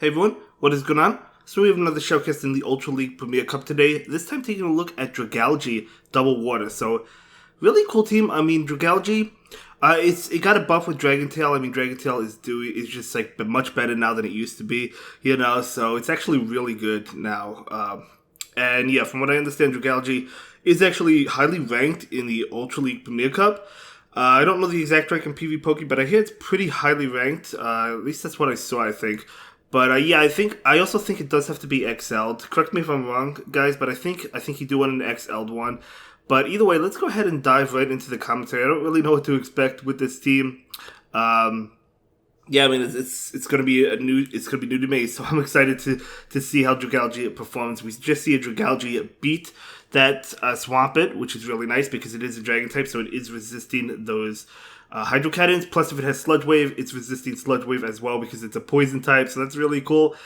Hey everyone, what is going on? So we have another showcase in the Ultra League Premier Cup today, this time taking a look at Dragalge Double Water. So, really cool team. I mean, Dragalge, it got a buff with Dragon Tail. I mean, Dragon Tail is just like much better now than it used to be, so it's actually really good now. And yeah, from what I understand, Dragalge is actually highly ranked in the Ultra League Premier Cup. I don't know the exact rank in PvPoke, but I hear it's pretty highly ranked. At least that's what I saw, I think. But yeah, I also think it does have to be XL'd. Correct me if I'm wrong, guys, but I think you do want an XL'd one. But either way, let's go ahead and dive right into the commentary. I don't really know what to expect with this team. Yeah, I mean it's gonna be new to me, so I'm excited to see how Dragalge performs. We just see a Dragalge beat that Swampert, which is really nice because it is a dragon type, so it is resisting those Hydro Cannons. Plus, if it has Sludge Wave, it's resisting Sludge Wave as well because it's a poison type, so that's really cool.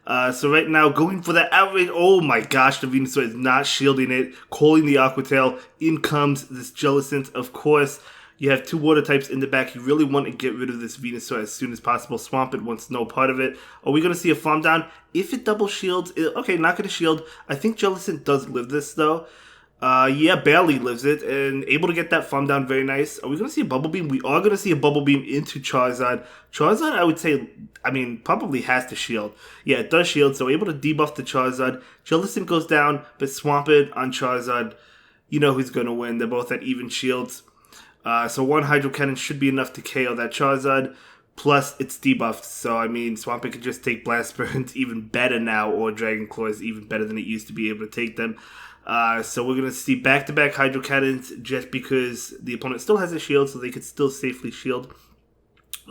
So right now, going for that outrage. Oh my gosh, the Venusaur is not shielding it. Calling the Aqua Tail. In comes this Jellicent, of course. You have two water types in the back. You really want to get rid of this Venusaur as soon as possible. Swampert wants no part of it. Are we going to see a farm down? If it double shields, okay, not going to shield. I think Jellicent does live this though. Yeah, barely lives it, and able to get that farm down, very nice. Are we going to see a Bubble Beam? We are going to see a Bubble Beam into Charizard. Charizard, I would say, probably has to shield. Yeah, it does shield, so able to debuff the Charizard. Jellicent goes down, but Swampert on Charizard, you know who's going to win. They're both at even shields. So one Hydro Cannon should be enough to KO that Charizard. Plus, it's debuffed, so Swampert can just take Blast Burns even better now, or Dragon Claws even better than it used to be able to take them. So we're going to see back-to-back Hydro Cannons just because the opponent still has a shield, so they could still safely shield.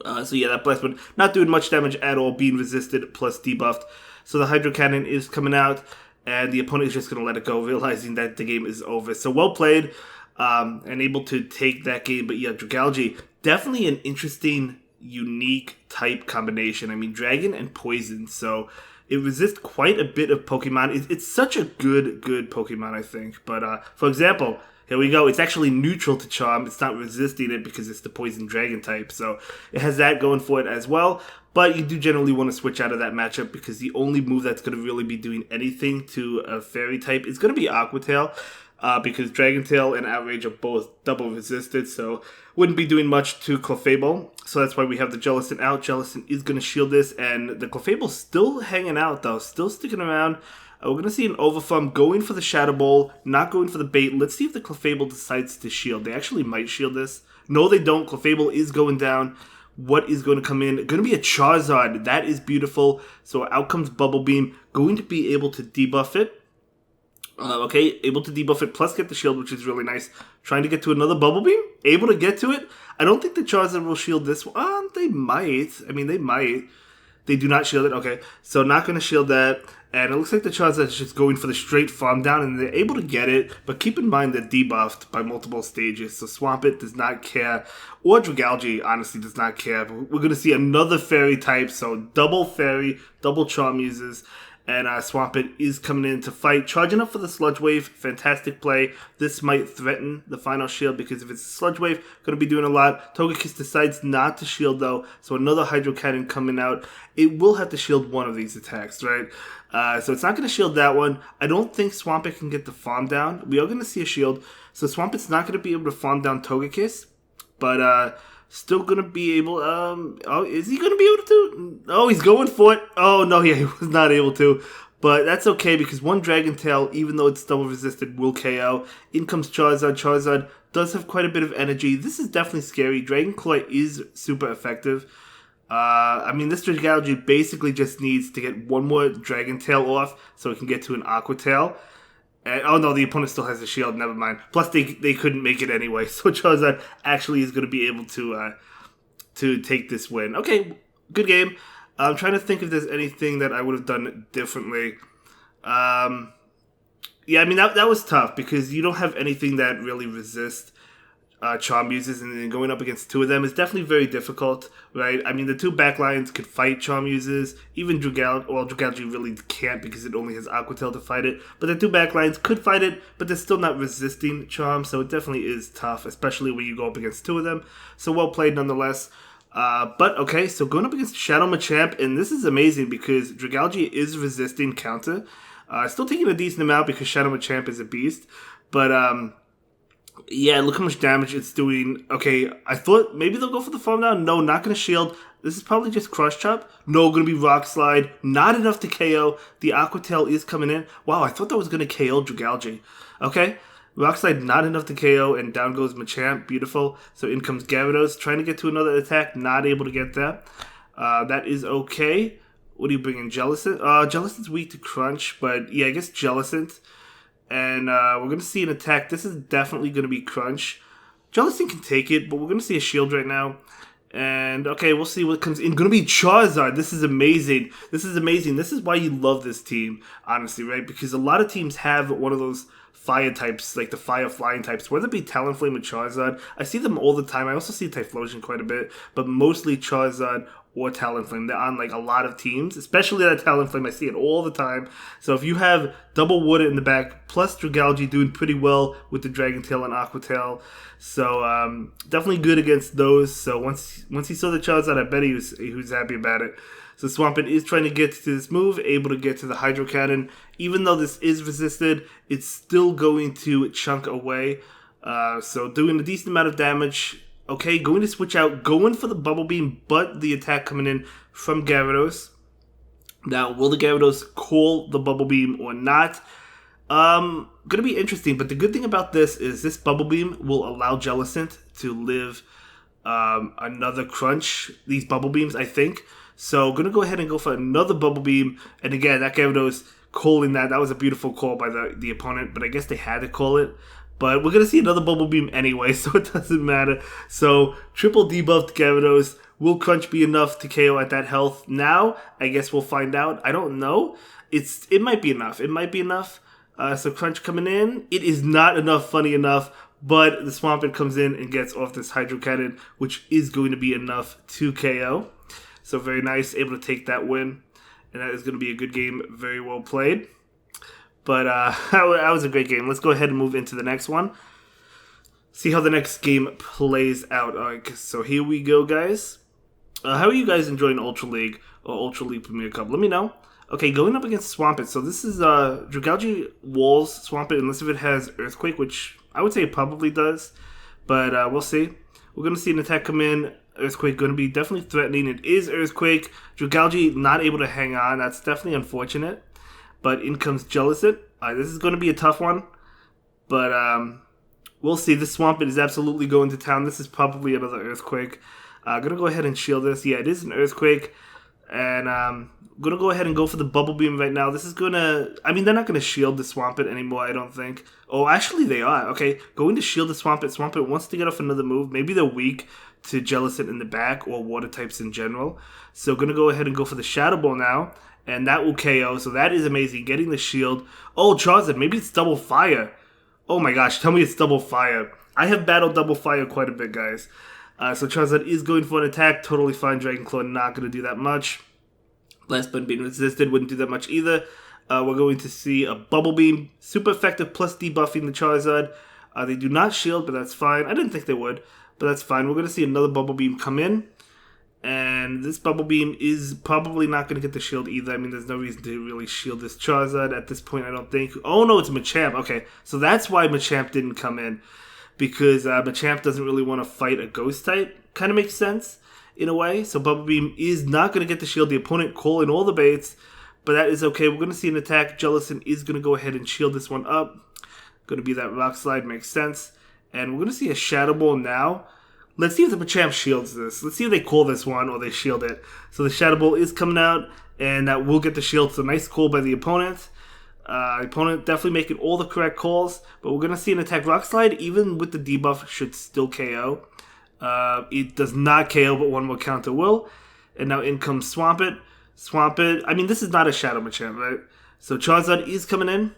So yeah, that Blast Burn not doing much damage at all, being resisted plus debuffed. So the Hydro Cannon is coming out, and the opponent is just going to let it go, realizing that the game is over. So well played, and able to take that game. But yeah, Dragalge, definitely an interesting, unique type combination. I mean, Dragon and Poison, so it resists quite a bit of Pokemon. It's such a good Pokemon, I think. But, for example, here we go. It's actually neutral to Charm. It's not resisting it because it's the Poison Dragon type. So it has that going for it as well. But you do generally want to switch out of that matchup because the only move that's going to really be doing anything to a Fairy type is going to be Aqua Tail. Because Dragon Tail and Outrage are both double resisted, so wouldn't be doing much to Clefable. So that's why we have the Jellicent out. Jellicent is going to shield this, and the Clefable's still hanging out, though. Still sticking around. We're going to see an Overthumb going for the Shadow Ball, not going for the bait. Let's see if the Clefable decides to shield. They actually might shield this. No, they don't. Clefable is going down. What is going to come in? Going to be a Charizard. That is beautiful. So out comes Bubble Beam. Going to be able to debuff it. Okay, able to debuff it, plus get the shield, which is really nice. Trying to get to another Bubble Beam? Able to get to it? I don't think the Charizard will shield this one. They might. They might. They do not shield it. Okay, so not going to shield that. And it looks like the Charizard is just going for the straight farm down, and they're able to get it. But keep in mind they're debuffed by multiple stages, so Swampert does not care. Or Dragalge, honestly, does not care. But we're going to see another Fairy type, so double Fairy, double Charm uses. And Swampert is coming in to fight, charging up for the Sludge Wave. Fantastic play. This might threaten the final shield because if it's a Sludge Wave, going to be doing a lot. Togekiss decides not to shield though, so another Hydro Cannon coming out. It will have to shield one of these attacks, right? So it's not going to shield that one. I don't think Swampert can get the farm down. We are going to see a shield, so Swampert's not going to be able to farm down Togekiss, but still gonna be able, is he gonna be able to? Oh, he's going for it. Oh, no, yeah, he was not able to. But that's okay because one Dragon Tail, even though it's double resisted, will KO. In comes Charizard. Charizard does have quite a bit of energy. This is definitely scary. Dragon Claw is super effective. This Dragalge basically just needs to get one more Dragon Tail off so it can get to an Aqua Tail. And, oh no, the opponent still has a shield, never mind. Plus, they couldn't make it anyway, so Charizard actually is going to be able to take this win. Okay, good game. I'm trying to think if there's anything that I would have done differently. That was tough because you don't have anything that really resists Charm uses, and then going up against two of them is definitely very difficult, right? The two backlines could fight Charm uses. Even Dragalge really can't because it only has Aqua Tail to fight it. But the two backlines could fight it, but they're still not resisting Charm, so it definitely is tough, especially when you go up against two of them. So well played nonetheless. But okay, so going up against Shadow Machamp, and this is amazing because Dragalge is resisting counter. Still taking a decent amount because Shadow Machamp is a beast. But yeah, look how much damage it's doing. Okay, I thought maybe they'll go for the farm down. No, not going to shield. This is probably just Crush Chop. No, going to be Rock Slide. Not enough to KO. The Aqua Tail is coming in. Wow, I thought that was going to KO Dragalge. Okay, Rock Slide not enough to KO, and down goes Machamp. Beautiful. So in comes Gyarados, trying to get to another attack. Not able to get that. That is okay. What do you bring in? Jellicent? Jellicent's weak to Crunch, but yeah, I guess Jellicent. And we're going to see an attack. This is definitely going to be Crunch. Jellicent can take it, but we're going to see a shield right now. And, okay, we'll see what comes in. Going to be Charizard. This is amazing. This is amazing. This is why you love this team, honestly, right? Because a lot of teams have one of those fire types, like the fire flying types, whether it be Talonflame or Charizard. I see them all the time. I also see Typhlosion quite a bit, but mostly Charizard or Talonflame. They're on like a lot of teams, especially that Talonflame. I see it all the time. So if you have double water in the back, plus Dragalge doing pretty well with the Dragon Tail and Aqua Tail, so definitely good against those. So once he saw the Charizard, I bet he was happy about it. So Swampert is trying to get to this move, able to get to the Hydro Cannon. Even though this is resisted, it's still going to chunk away. So doing a decent amount of damage. Okay, going to switch out, going for the Bubble Beam, but the attack coming in from Gyarados. Now, will the Gyarados call the Bubble Beam or not? Gonna be interesting, but the good thing about this is this Bubble Beam will allow Jellicent to live another Crunch, these Bubble Beams, I think. So, gonna go ahead and go for another Bubble Beam, and again, that Gyarados calling that was a beautiful call by the opponent, but I guess they had to call it. But we're going to see another Bubble Beam anyway, so it doesn't matter. So, triple debuffed Gyarados. Will Crunch be enough to KO at that health? Now, I guess we'll find out. I don't know. It might be enough. It might be enough. So, Crunch coming in. It is not enough, funny enough. But the Swampert comes in and gets off this Hydro Cannon, which is going to be enough to KO. So, very nice. Able to take that win. And that is going to be a good game. Very well played. But that was a great game. Let's go ahead and move into the next one. See how the next game plays out. Alright, so here we go, guys. How are you guys enjoying Ultra League or Ultra League Premier Cup? Let me know. Okay, going up against Swampert. So this is Dragalge walls Swampert unless if it has Earthquake, which I would say it probably does. But we'll see. We're going to see an attack come in. Earthquake going to be definitely threatening. It is Earthquake. Dragalge not able to hang on. That's definitely unfortunate. But in comes Jellicent. This is going to be a tough one. But we'll see. This Swampert is absolutely going to town. This is probably another Earthquake. I'm going to go ahead and shield this. Yeah, it is an Earthquake. And I'm going to go ahead and go for the Bubble Beam right now. This is going to... I mean, they're not going to shield the Swampert anymore, I don't think. Oh, actually they are. Okay, going to shield the Swampert. Swampert wants to get off another move. Maybe they're weak to Jellicent in the back or water types in general. So going to go ahead and go for the Shadow Ball now. And that will KO, so that is amazing. Getting the shield. Oh, Charizard, maybe it's double fire. Oh my gosh, tell me it's double fire. I have battled double fire quite a bit, guys. So Charizard is going for an attack. Totally fine. Dragon Claw not going to do that much. Blast Button being resisted wouldn't do that much either. We're going to see a Bubble Beam. Super effective, plus debuffing the Charizard. They do not shield, but that's fine. I didn't think they would, but that's fine. We're going to see another Bubble Beam come in. And this Bubble Beam is probably not going to get the shield either. I mean, there's no reason to really shield this Charizard at this point, I don't think. Oh, no, it's Machamp. Okay, so that's why Machamp didn't come in. Because Machamp doesn't really want to fight a Ghost type. Kind of makes sense, in a way. So Bubble Beam is not going to get the shield. The opponent calling all the baits. But that is okay. We're going to see an attack. Jellicent is going to go ahead and shield this one up. Going to be that Rock Slide. Makes sense. And we're going to see a Shadow Ball now. Let's see if the Machamp shields this. Let's see if they call this one or they shield it. So the Shadow Ball is coming out, and that will get the shield. So nice call by the opponent. The opponent definitely making all the correct calls, but we're going to see an attack. Rock Slide, even with the debuff, should still KO. It does not KO, but one more counter will. And now in comes Swampert. Swampert, I mean, this is not a Shadow Machamp, right? So Charizard is coming in.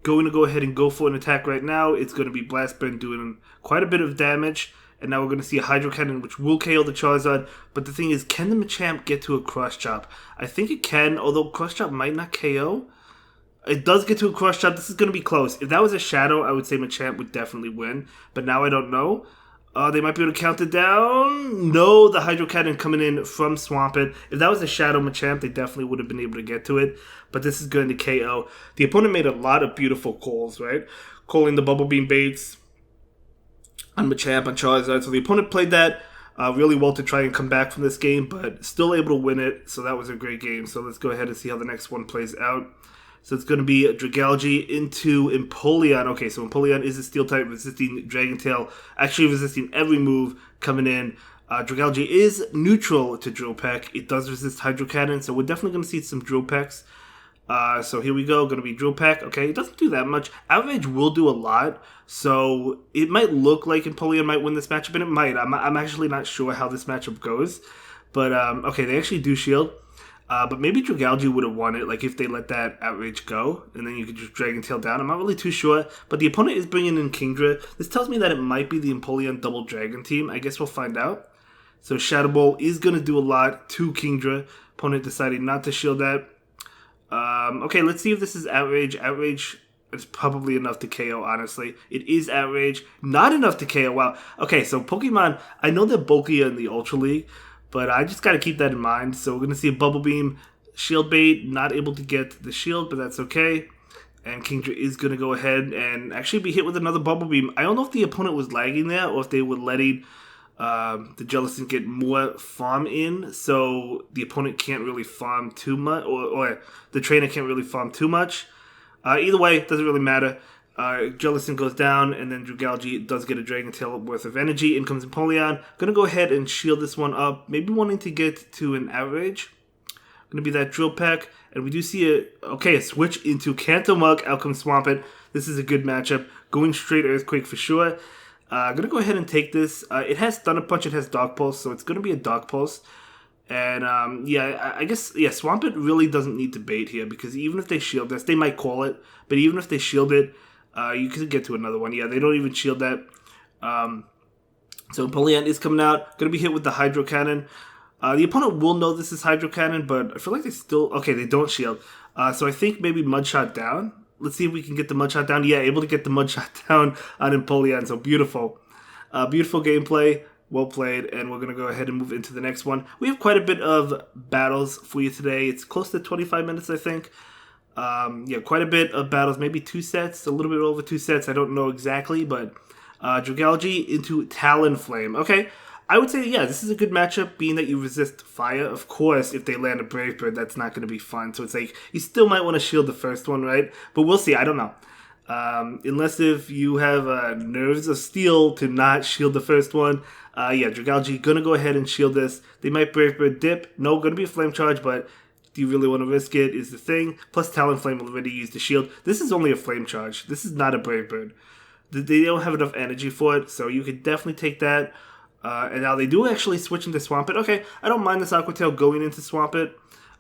Going to go ahead and go for an attack right now. It's going to be Blast Burn doing quite a bit of damage. And now we're going to see a Hydro Cannon, which will KO the Charizard. But the thing is, can the Machamp get to a Crush Chop? I think it can, although Crush Chop might not KO. It does get to a Crush Chop. This is going to be close. If that was a Shadow, I would say Machamp would definitely win. But now I don't know. They might be able to count it down. No, the Hydro Cannon coming in from Swampert. If that was a Shadow Machamp, they definitely would have been able to get to it. But this is going to KO. The opponent made a lot of beautiful calls, right? Calling the Bubble Beam baits on Machamp, on Charizard. So the opponent played that really well to try and come back from this game, but still able to win it. So that was a great game. So let's go ahead and see how the next one plays out. So it's going to be Dragalge into Empoleon. Okay, so Empoleon is a Steel type, resisting Dragon Tail, actually resisting every move coming in. Dragalge is neutral to Drill Peck. It does resist Hydro Cannon, so we're definitely going to see some Drill Pecks. So here we go, going to be Drill Peck. Okay, it doesn't do that much. Outrage will do a lot, so it might look like Empoleon might win this matchup, and it might. I'm actually not sure how this matchup goes. But, okay, they actually do shield. But maybe Dragalge would have won it, like if they let that Outrage go, and then you could just Dragon Tail down. I'm not really too sure, but the opponent is bringing in Kingdra. This tells me that it might be the Empoleon Double Dragon team. I guess we'll find out. So Shadow Ball is going to do a lot to Kingdra. Opponent decided not to shield that. Okay, let's see if this is Outrage. Outrage is probably enough to KO, honestly. It is Outrage. Not enough to KO. Wow. Okay, so Pokemon, I know they're bulkier in the Ultra League, but I just got to keep that in mind. So we're going to see a Bubble Beam, Shield Bait, not able to get the shield, but that's okay. And Kingdra is going to go ahead and actually be hit with another Bubble Beam. I don't know if the opponent was lagging there or if they were letting the Jellicent get more farm in, so the opponent can't really farm too much, or the trainer can't really farm too much. Either way, it doesn't really matter. Jellicent goes down, and then Dragalge does get a Dragon Tail worth of energy. In comes Empoleon. Gonna go ahead and shield this one up, maybe wanting to get to an Outrage. Gonna be that Drill Peck, and we do see a switch into Kanto Mug. Out comes Swampert. This is a good matchup. Going straight Earthquake for sure. Gonna go ahead and take this. It has Thunder Punch, it has Dark Pulse, so it's gonna be a Dark Pulse. And yeah, I guess Swampert really doesn't need to bait here, because even if they shield this, they might call it. But even if they shield it, you could get to another one. Yeah, they don't even shield that. So Empoleon is coming out, gonna be hit with the Hydro Cannon. The opponent will know this is Hydro Cannon, but I feel like they still okay. They don't shield. So I think maybe Mudshot down. Let's see if we can get the Mudshot down. Yeah, able to get the Mudshot down on Empoleon. So beautiful. Beautiful gameplay. Well played. And we're going to go ahead and move into the next one. We have quite a bit of battles for you today. It's close to 25 minutes, I think. Yeah, quite a bit of battles. Maybe 2 sets. A little bit over 2 sets. I don't know exactly. But Dragalge into Talonflame. Okay. I would say, yeah, this is a good matchup, being that you resist fire. Of course, if they land a Brave Bird, that's not going to be fun. So it's like, you still might want to shield the first one, right? But we'll see. I don't know. Unless if you have nerves of steel to not shield the first one. Yeah, Dragalge going to go ahead and shield this. They might Brave Bird dip. No, going to be a Flame Charge, but do you really want to risk it is the thing. Plus, Talonflame already used the shield. This is only a Flame Charge. This is not a Brave Bird. They don't have enough energy for it, so you could definitely take that. And now they do actually switch into Swampert. Okay, I don't mind this Aqua Tail going into Swampert.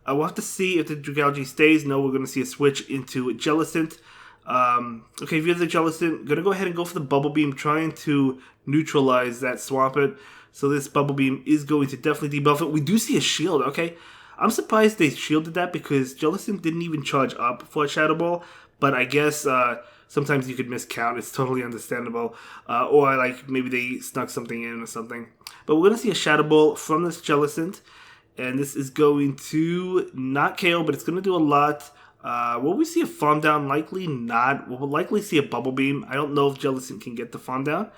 We'll have to see if the Dragalge stays. No, we're going to see a switch into Jellicent. Okay, if you have the Jellicent, going to go ahead and go for the Bubble Beam, trying to neutralize that Swampert. So this Bubble Beam is going to definitely debuff it. We do see a shield, okay. I'm surprised they shielded that, because Jellicent didn't even charge up for a Shadow Ball. But I guess sometimes you could miscount. It's totally understandable. Or like maybe they snuck something in or something. But we're going to see a Shadow Ball from this Jellicent. And this is going to not KO, but it's going to do a lot. Will we see a Farm Down? Likely not. We'll likely see a Bubble Beam. I don't know if Jellicent can get the Farm Down.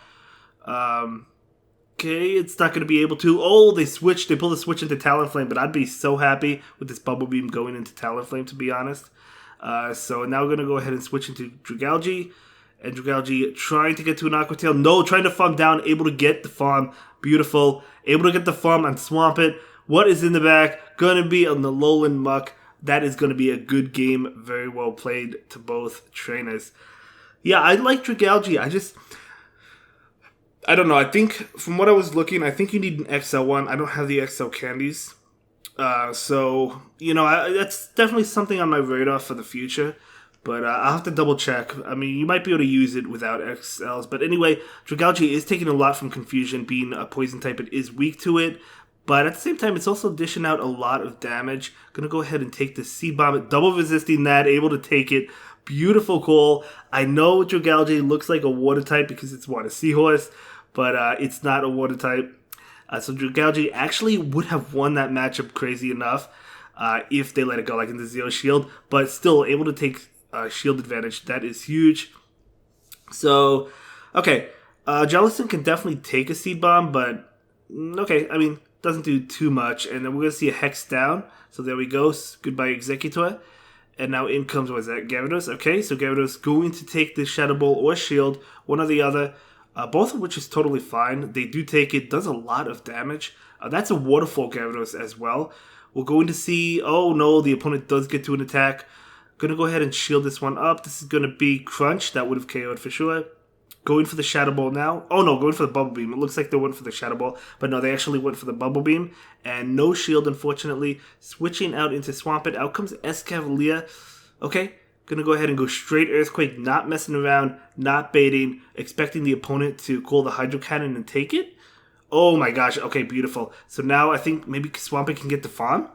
Okay, it's not going to be able to. Oh, they switched. They pulled the switch into Talonflame, but I'd be so happy with this Bubble Beam going into Talonflame, to be honest. So now we're going to go ahead and switch into Dragalge. And Dragalge trying to get to an Aqua Tail. No, trying to farm down. Able to get the farm. Beautiful. Able to get the farm on Swampert. What is in the back? Going to be on the Lowland Muck. That is going to be a good game. Very well played to both trainers. Yeah, I like Dragalge. I don't know. I think from what I was looking, I think you need an XL one. I don't have the XL candies. So, you know, that's definitely something on my radar for the future. But I'll have to double check. I mean, you might be able to use it without XLs. But anyway, Dragalge is taking a lot from Confusion. Being a poison type, it is weak to it. But at the same time, it's also dishing out a lot of damage. Gonna go ahead and take the C-Bomb. Double resisting that. Able to take it. Beautiful call. I know Dragalge looks like a water type because it's, what, a seahorse. but it's not a water type. So Dragalge actually would have won that matchup, crazy enough, if they let it go like into Zero Shield, but still able to take shield advantage. That is huge. So, okay, Jellicent can definitely take a Seed Bomb, but okay, I mean, doesn't do too much. And then we're going to see a Hex down. So there we go. Goodbye, Executor. And now in comes, what is that, Gyarados? Okay, so Gyarados going to take the Shadow Ball or Shield, one or the other. Both of which is totally fine. They do take it, does a lot of damage. That's a Waterfall Gyarados as well. We're going to see, oh no, the opponent does get to an attack. Going to go ahead and shield this one up. This is going to be Crunch. That would have KO'd for sure. Going for the Shadow Ball now. Oh no, going for the Bubble Beam. It looks like they went for the Shadow Ball, but no, they actually went for the Bubble Beam. And no shield, unfortunately. Switching out into Swampert. Out comes Escavalier. Okay. Gonna go ahead and go straight Earthquake, not messing around, not baiting, expecting the opponent to call the Hydro Cannon and take it. Oh my gosh, okay, beautiful. So now I think maybe Swampert can get the farm?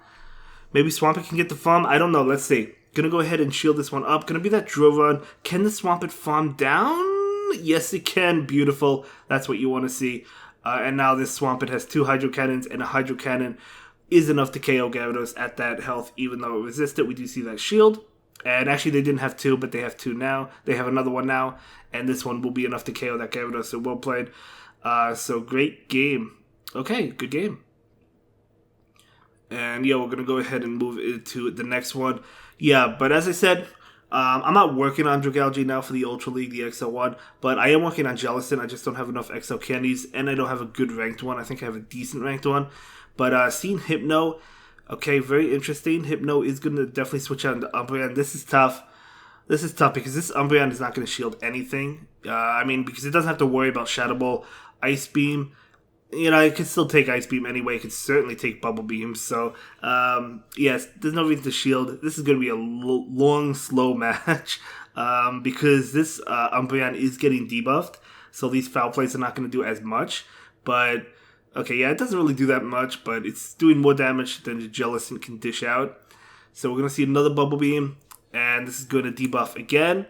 Maybe Swampert can get the farm? I don't know, let's see. Gonna go ahead and shield this one up. Gonna be that drill run. Can the Swampert farm down? Yes, it can. Beautiful. That's what you want to see. And now this Swampert has 2 Hydro Cannons, and a Hydro Cannon is enough to KO Gyarados at that health, even though it resisted. We do see that shield. And actually, they didn't have 2, but they have 2 now. They have another one now, and this one will be enough to KO that Gyarados, so well played. So great game. Okay, good game. And yeah, we're going to go ahead and move into the next one. Yeah, but as I said, I'm not working on Dragalge now for the Ultra League, the XL1, but I am working on Jellicent. I just don't have enough XL candies, and I don't have a good ranked one. I think I have a decent ranked one. But seeing Hypno... Okay, very interesting. Hypno is going to definitely switch out into Umbreon. This is tough. This is tough because this Umbreon is not going to shield anything. I mean, because it doesn't have to worry about Shadow Ball, Ice Beam. You know, it could still take Ice Beam anyway. It could certainly take Bubble Beam. So, yes, there's no reason to shield. This is going to be a long, slow match because this Umbreon is getting debuffed. So these Foul Plays are not going to do as much. But... okay, yeah, it doesn't really do that much, but it's doing more damage than the Jellicent can dish out. So we're going to see another Bubble Beam, and this is going to debuff again.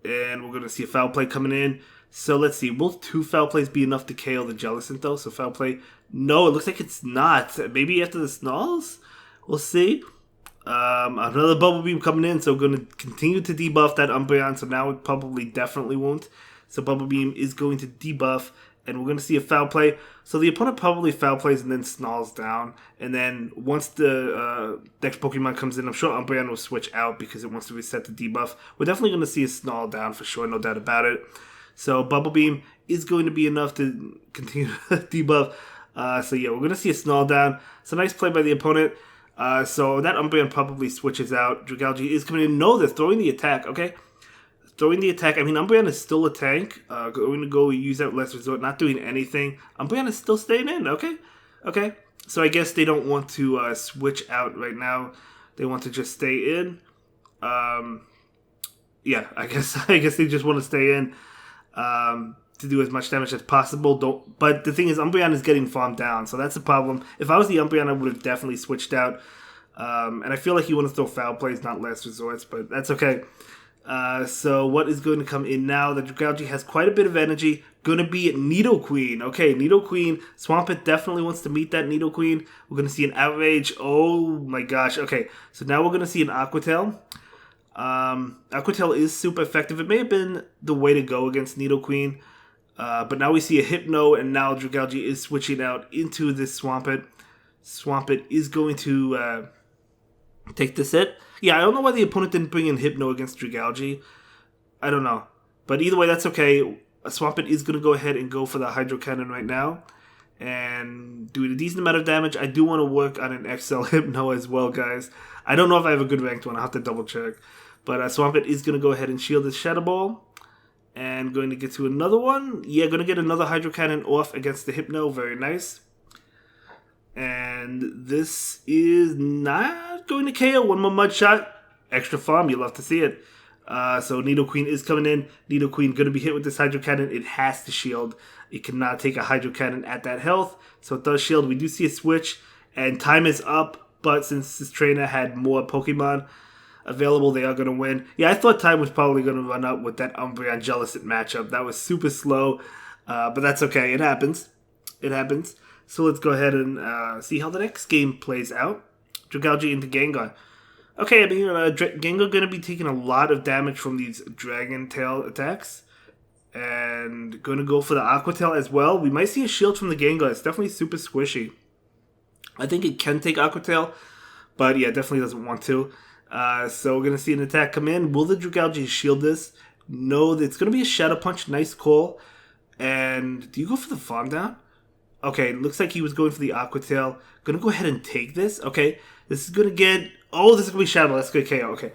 And we're going to see a Foul Play coming in. So let's see, will 2 Foul Plays be enough to KO the Jellicent, though? So Foul Play, no, it looks like it's not. Maybe after the Snarls? We'll see. Another Bubble Beam coming in, so we're going to continue to debuff that Umbreon, so now it probably definitely won't. So Bubble Beam is going to debuff, and we're going to see a Foul Play. So the opponent probably Foul Plays and then Snarls down. And then once the next Pokemon comes in, I'm sure Umbreon will switch out because it wants to reset the debuff. We're definitely going to see a Snarl down for sure, no doubt about it. So Bubble Beam is going to be enough to continue to debuff. So yeah, we're going to see a Snarl down. It's a nice play by the opponent. So that Umbreon probably switches out. Dragalge is coming in. No, they're throwing the attack, okay? Throwing the attack. I mean, Umbreon is still a tank. Going to go use out Last Resort, not doing anything. Umbreon is still staying in. Okay. Okay. So I guess they don't want to switch out right now. They want to just stay in. Yeah, I guess they just want to stay in to do as much damage as possible. But the thing is, Umbreon is getting farmed down, so that's the problem. If I was the Umbreon, I would have definitely switched out. And I feel like you want to throw Foul Plays, not Last Resorts, but that's okay. So what is going to come in now? The Dragalge has quite a bit of energy. Going to be Nidoqueen. Okay, Nidoqueen. Swampert definitely wants to meet that Nidoqueen. We're going to see an Outrage. Oh my gosh. Okay, so now we're going to see an Aqua Tail. Aqua Tail is super effective. It may have been the way to go against Nidoqueen. But now we see a Hypno, and now Dragalge is switching out into this Swampert. Swampert is going to take this hit. Yeah, I don't know why the opponent didn't bring in Hypno against Dragalge. I don't know. But either way, that's okay. Swampert is going to go ahead and go for the Hydro Cannon right now. And do a decent amount of damage. I do want to work on an XL Hypno as well, guys. I don't know if I have a good ranked one. I'll have to double check. But Swampert is going to go ahead and shield his Shadow Ball. And going to get to another one. Yeah, going to get another Hydro Cannon off against the Hypno. Very nice. And this is not going to KO. One more Mud Shot. Extra farm. You'll love to see it. So Nidoqueen is coming in. Nidoqueen going to be hit with this Hydro Cannon. It has to shield. It cannot take a Hydro Cannon at that health. So it does shield. We do see a switch. And time is up. But since this trainer had more Pokemon available, they are going to win. Yeah, I thought time was probably going to run up with that Umbreon Jellicent matchup. That was super slow. But that's okay. It happens. It happens. So let's go ahead and see how the next game plays out. Dragalge into Gengar. Okay, I mean, Gengar going to be taking a lot of damage from these Dragon Tail attacks. And going to go for the Aqua Tail as well. We might see a shield from the Gengar. It's definitely super squishy. I think it can take Aqua Tail. But yeah, definitely doesn't want to. So we're going to see an attack come in. Will the Dragalge shield this? No, it's going to be a Shadow Punch. Nice call. And do you go for the Farm Down? Okay, looks like he was going for the Aqua Tail. Gonna go ahead and take this. Okay, this is gonna get... Oh, this is gonna be Shadow. That's good KO. Okay.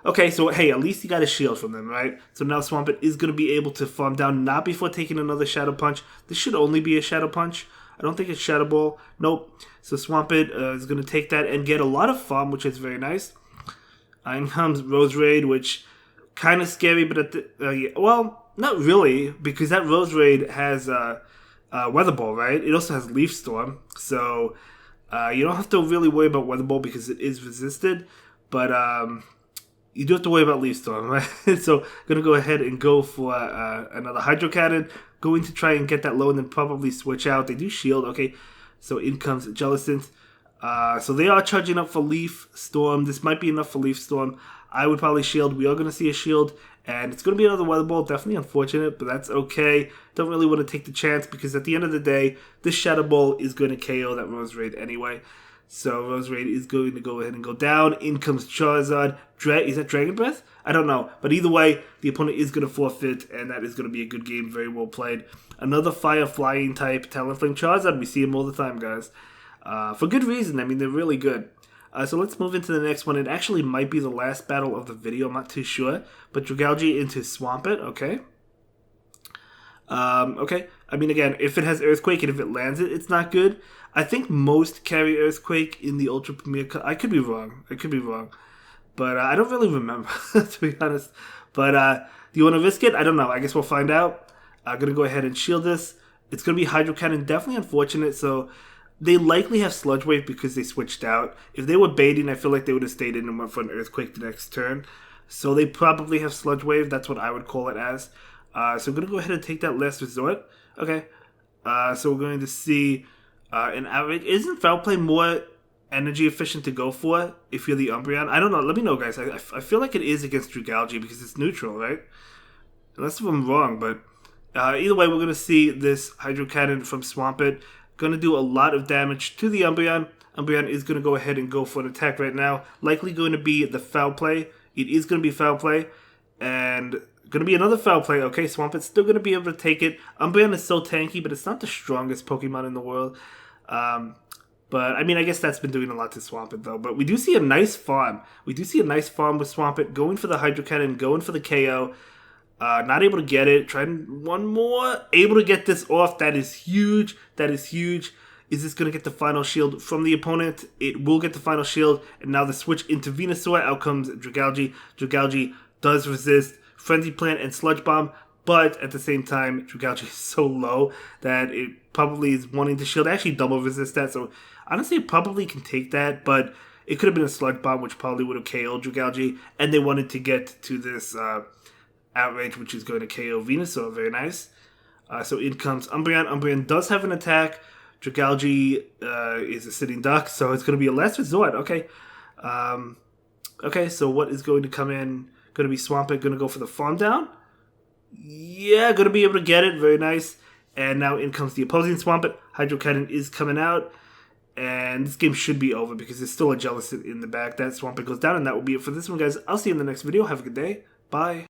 Okay, so hey, at least he got a shield from them, right? So now Swampert is gonna be able to farm down, not before taking another Shadow Punch. This should only be a Shadow Punch. I don't think it's Shadow Ball. Nope. So Swampert is gonna take that and get a lot of farm, which is very nice. In comes Roserade, which kind of scary, but at the... yeah, well, not really, because that Roserade has... Weather Ball, right? It also has Leaf Storm, so you don't have to really worry about Weather Ball because it is resisted, but you do have to worry about Leaf Storm, right? So gonna go ahead and go for another Hydro Cannon, going to try and get that low and then probably switch out. They do shield, okay, so in comes Jellicent. So they are charging up for Leaf Storm. This might be enough for Leaf Storm. I would probably shield. We are going to see a shield, and it's going to be another Weather Ball. Definitely unfortunate, but that's okay. Don't really want to take the chance because at the end of the day, this Shadow Ball is going to KO that Roserade anyway. So Roserade is going to go ahead and go down. In comes Charizard. Is that Dragon Breath? I don't know. But either way, the opponent is going to forfeit, and that is going to be a good game. Very well played. Another Fire Flying type Talonflame Charizard. We see him all the time, guys. For good reason. I mean, they're really good. So let's move into the next one. It actually might be the last battle of the video. I'm not too sure. But Dragalge into Swampert. Okay. Okay. I mean, again, if it has Earthquake and if it lands it, it's not good. I think most carry Earthquake in the Ultra Premier. I could be wrong. But I don't really remember, to be honest. But do you want to risk it? I don't know. I guess we'll find out. I'm going to go ahead and shield this. It's going to be Hydro Cannon. Definitely unfortunate. So... they likely have Sludge Wave because they switched out. If they were baiting, I feel like they would have stayed in and went for an Earthquake the next turn. So they probably have Sludge Wave. That's what I would call it as. So I'm going to go ahead and take that Last Resort. Okay. So we're going to see an average. Isn't Foul Play more energy efficient to go for if you're the Umbreon? I don't know. Let me know, guys. I feel like it is against Dragalge because it's neutral, right? Unless if I'm wrong. But either way, we're going to see this Hydro Cannon from Swampert. Going to do a lot of damage to the Umbreon. Umbreon is going to go ahead and go for an attack right now. Likely going to be the Foul Play. It is going to be Foul Play. And going to be another Foul Play. Okay, Swampert's still going to be able to take it. Umbreon is so tanky, but it's not the strongest Pokemon in the world. But, I mean, I guess that's been doing a lot to Swampert, though. But we do see a nice farm. We do see a nice farm with Swampert. Going for the Hydro Cannon, going for the KO. Not able to get it. Trying one more. Able to get this off. That is huge. That is huge. Is this going to get the final shield from the opponent? It will get the final shield. And now the switch into Venusaur. Out comes Dragalge. Dragalge does resist Frenzy Plant and Sludge Bomb. But at the same time, Dragalge is so low that it probably is wanting to shield. Actually, double resist that. So honestly, it probably can take that. But it could have been a Sludge Bomb, which probably would have KO'd Dragalge. And they wanted to get to this... Outrage, which is going to KO Venusaur. Very nice. So in comes Umbreon. Umbreon does have an attack. Dragalge is a sitting duck, so it's going to be a Last Resort. Okay. Okay, so what is going to come in? Going to be Swampert. Going to go for the Farm Down. Yeah, going to be able to get it. Very nice. And now in comes the opposing Swampert. Hydro Cannon is coming out. And this game should be over because there's still a Jellicent in the back. That Swampert goes down, and that will be it for this one, guys. I'll see you in the next video. Have a good day. Bye.